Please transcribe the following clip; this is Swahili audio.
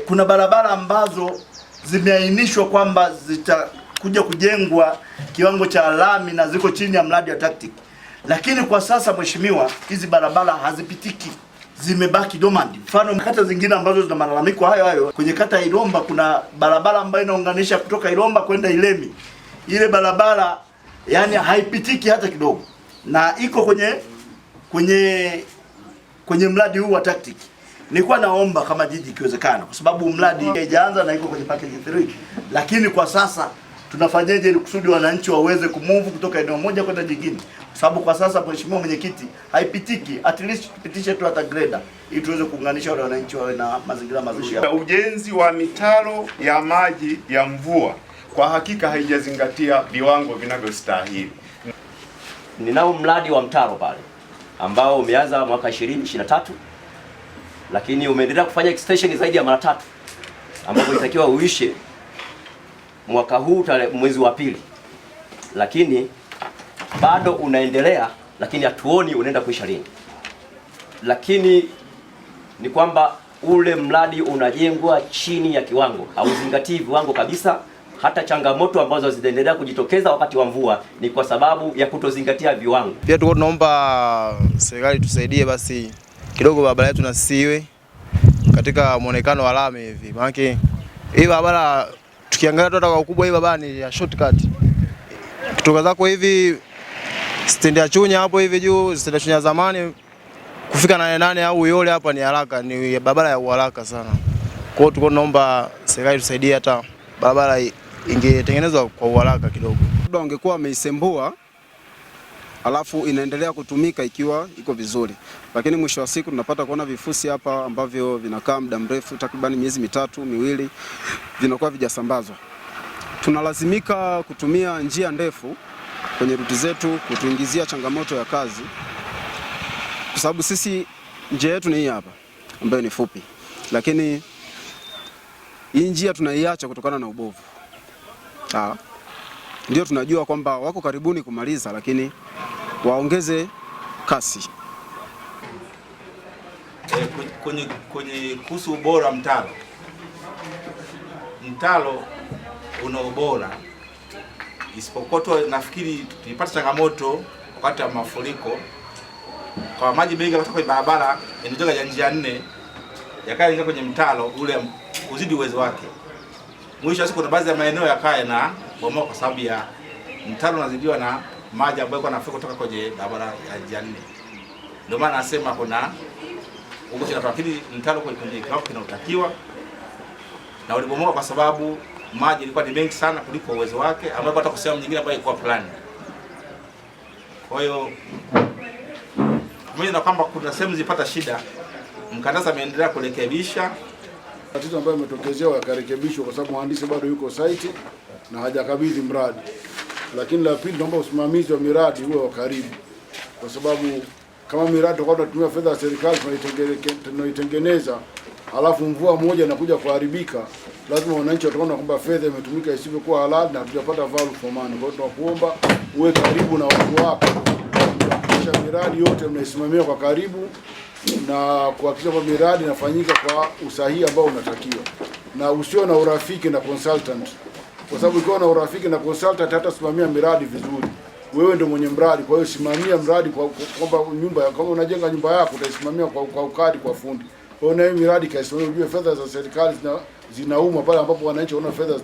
Kuna barabara ambazo zimeainishwa kwamba zitakuja kujengwa kiwango cha lami na ziko chini ya mradi wa TACTIC, lakini kwa sasa mheshimiwa, hizi barabara hazipitiki, zimebaki dormant. Mfano kata zingine ambazo zina malalamiko hayo, kwenye kata ya Ilomba kuna barabara ambayo inaunganisha kutoka Ilomba kwenda Ilemi. Ile barabara yani haipitiki hata kidogo, na iko kwenye mradi huu wa TACTIC. Nilikuwa naomba kama jiji ikiwezekana, kwa sababu mradi haijaanza na iko kwenye package 3, lakini kwa sasa tunafanyaje ili kusudi wananchi waweze kumove kutoka eneo moja kwenda jingine, kwa sababu kwa sasa mheshimiwa mwenyekiti, haipitiki. At least tupitishe tu hata grader ili tuweze kuunganisha wale wananchi wawe na mazingira mazuri. Ujenzi wa mitaro ya maji ya mvua kwa hakika haijazingatia viwango vinavyostahili. Ninao mradi wa mtaro pale ambao umeanza mwaka 2023, lakini umeendelea kufanya extension zaidi ya mara 3, ambapo itakiwa uishe mwaka huu mwezi wa pili, lakini bado unaendelea, lakini hatuoni unaenda kuisha lini. Lakini ni kwamba ule mradi unajengwa chini ya kiwango, hauzingatii viwango kabisa. Hata changamoto ambazo zinaendelea kujitokeza wakati wa mvua ni kwa sababu ya kutozingatia viwango. Pia tuko tunaomba serikali tusaidie basi kidogo barabara yetu na siwe katika muonekano wa lami hivi. Maana hii barabara tukiangalia tu kwa ukubwa, hii barabara ni ya shortcut. Kutoka zako hivi stendi ya Chunya hapo hivi juu, stendi ya Chunya zamani kufika 88 au Uyole hapa ni haraka, ni barabara ya uharaka sana. Kwa hiyo tuko tunaomba serikali tusaidie hata barabara ingetengenezwa kwa uharaka kidogo. Labda wangekuwa wameisembua alafu inaendelea kutumika ikiwa iko vizuri, lakini mwisho wa siku tunapata kuona vifusi hapa ambavyo vinakaa muda mrefu, takriban miezi 3 2 vinakuwa vijasambazwa. Tunalazimika kutumia njia ndefu kwenye ruti zetu, kutuingizia changamoto ya kazi, kwa sababu sisi njia yetu ni hii hapa ambayo ni fupi, lakini hii njia tunaiacha kutokana na ubovu. Ndio tunajua kwamba wako karibuni kumaliza, lakini waongeze kasi. Kwenye kuhusu ubora mtalo una ubora, isipokuwa nafikiri tulipata changamoto wakati wa mafuriko kwa maji mengi kutoka kwenye barabara inatoka ya njia 4 yakaingia kwenye mtalo ule kuzidi uwezo wake. Mwisho wa siku kuna baadhi ya maeneo yakae na bomoka kwa sababu ya mtalo unazidiwa na maji ambayo yanafika kutoka kwenye barabara ya njia 4. Ndio maana nasema kuna huko lakini mtalo kwenye kiwango kinautakiwa na ulibomoka kwa sababu maji ilikuwa ni mengi sana kuliko uwezo wake, ambapo hata kusema nyingine ambayo ilikuwa plan. Kwa hiyo mimi na kwamba kuna sehemu zipata shida, mkandarasi ameendelea kurekebisha tatizo ambayo imetokezea, yakarekebishwa kwa sababu mhandisi bado yuko site na hajakabidhi mradi. Lakini la pili, naomba usimamizi wa miradi uwe wa karibu, kwa sababu kama miradi tutakuwa tunatumia fedha ya serikali tunaitengeneza, alafu mvua moja inakuja kuharibika, lazima wananchi wataona kwamba fedha imetumika isivyokuwa halali na hatujapata value for money. Kwa hiyo tunakuomba uwe karibu na watu wako, kisha miradi yote mnaisimamia kwa karibu na kuhakikisha kwamba miradi inafanyika kwa usahihi ambao unatakiwa, na usio na urafiki na consultant, kwa sababu ukiwa na urafiki na consultant hata simamia miradi vizuri. Wewe ndio mwenye mradi, kwa hiyo simamia mradi kwamba nyumba kama unajenga nyumba yako utaisimamia kwa ukadi, kwa fundi. Kwa hiyo na miradi kaisimamia, ujue fedha za serikali zinauma pale ambapo wananchi wana fedha